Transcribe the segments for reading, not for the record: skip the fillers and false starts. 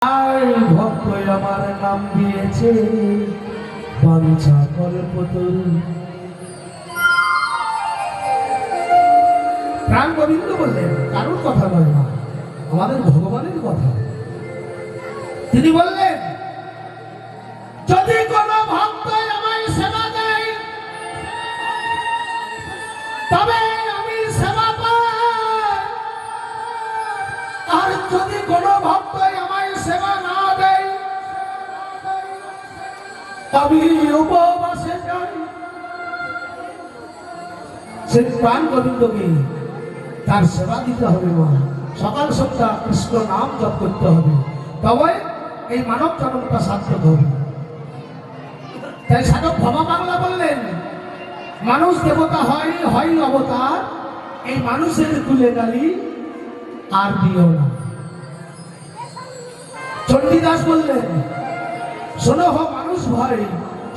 ভক্তই আমার নাম দিয়েছে বাঞ্ছা কল্পতরু। প্রাণ গোবিন্দ বললেন কারোর কথা নয় না, আমাদের ভগবানের কথা। তিনি বললেন যদি কোন ভক্ত আমায় সেবা দেয় তবে আমি সেবা পাই, আর যদি কোন ভক্ত আমায় সেবা না দেয় আমি উপবাসে যাই। সেই প্রাণ গোবিন্দকে তার সেবা দিতে হবে, মা সকাল সন্ধ্যা কৃষ্ণ নাম জপ করতে হবে, তবে এই মানব জন্মটা সার্থক হবে। তাই সাধক ভবা বাংলা বললেন মানুষ দেবতা হয় হয় অবতার, এই মানুষের কুলে গালি আর দিও না। চণ্ডীদাস বললেন শোনো হো মানুষ ভয়,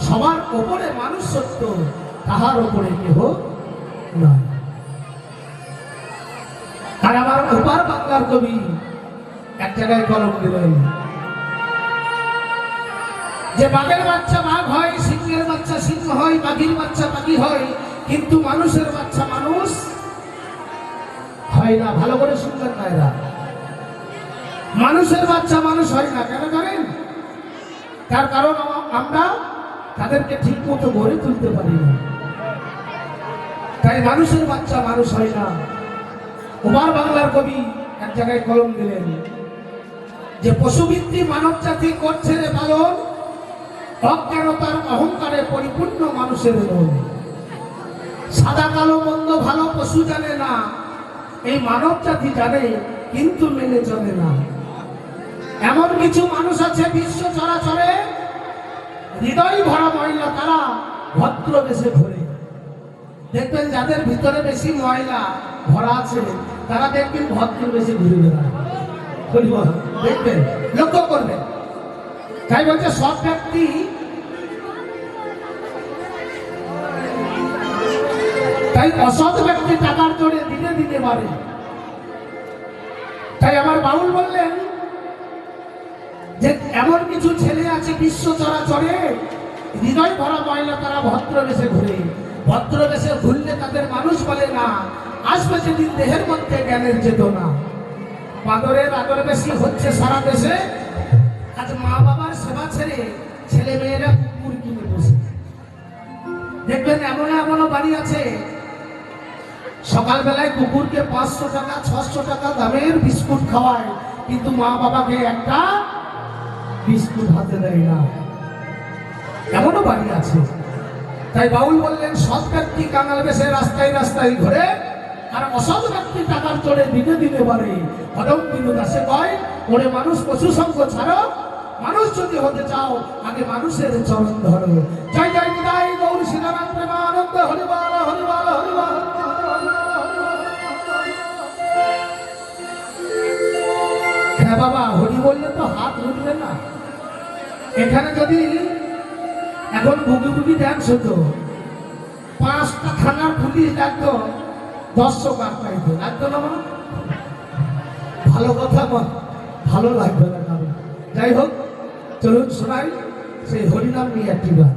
সবার ওপরে মানুষ সত্য, তাহার ওপরে কেহ নয়। আর আমার ওপার বাংলার কবি এক জায়গায় কলম দিলেন যে বাঘের বাচ্চা বাঘ হয়, সিংহের বাচ্চা সিংহ হয়, পাখির বাচ্চা পাখি হয়, কিন্তু মানুষের বাচ্চা মানুষ হয় না। ভালো করে শুনবেন ভাইরা, মানুষের বাচ্চা মানুষ হয় না। কেন জানেন? তার কারণ আমরা তাদেরকে ঠিক মতো গড়ে তুলতে পারি না, তাই মানুষের বাচ্চা মানুষ হয় না। ওপার বাংলার কবি এক জায়গায় কলম দিলেন যে পশুভিত্তি মানব জাতি করছে রে পালন, অজ্ঞানতার অহংকারে পরিপূর্ণ মানুষের মন। সাদা কালো মন্দ ভালো পশু জানে না, এই মানব জাতি জানে কিন্তু মেনে চলে না। এমন কিছু মানুষ আছে বিশ্ব চরাচরে হৃদয় ভরা ময়লা, তারা ভদ্র বেশে ঘোরে। দেখবেন যাদের ভিতরে বেশি ময়লা ভরা আছে তারা দেখবেন ভদ্র বেশে ঘুরে বেড়ায়, দেখবেন লক্ষ্য করবেন। তাই বলছে সৎ ব্যক্তি তাই অসৎ ব্যক্তি টাকার জোরে দিনে দিনে বাড়ে। তাই আমার বাউল বললেন যে এমন কিছু ছেলে আছে বিশ্ব চরাচরে হৃদয় ভরা ময়লা, তারা ভদ্র বেশে ঘুরে। ভদ্র বেশে ঘুরলে তাদের মানুষ বলে না, আসবে সেদিন দেহের মধ্যে জ্ঞানের চেতনা। বাদরের আদর বেশি হচ্ছে সারা দেশে, আজ মা বাবার সেবা ছেড়ে ছেলে মেয়েরা কুকুর কিনে বসে। দেখবেন এমন এমনও বাড়ি আছে সকালবেলায় কুকুরকে 500 টাকা 600 টাকা দামের বিস্কুট খাওয়ায়, কিন্তু মা বাবাকে একটা বিস্কুট হাতে দেয় না, এমনও বাড়ি আছে। তাই বাউল বললেন সৎ ব্যক্তি কাঙাল বেশে রাস্তায় রাস্তায় ঘুরে, আর অসৎ ব্যক্তি টাকার চড়ে দিনে দিনে বাড়ে। হরম দিন দাসে কয় ওরে মানুষ পশু সঙ্গ ছাড়ো, মানুষ যদি হতে চাও আগে মানুষের চরণ ধরো। জয় জয় নিতাই গৌর শ্রীরাম প্রেমানন্দ, হরিবল হরিবল হরিবল। হ্যাঁ বাবা, হরি বললে তো হাত উঠবে না। এখানে যদি এখন বুগি বুগি ড্যান্স হতো, 5টা থানার পুলিশ ডাকতো, 100 কার পাইতো, লাগতো না? ভালো কথা ভালো লাগবে না কারণ। যাই হোক, চলুন শোনাই সেই হরিনাম নিয়ে একটি গান।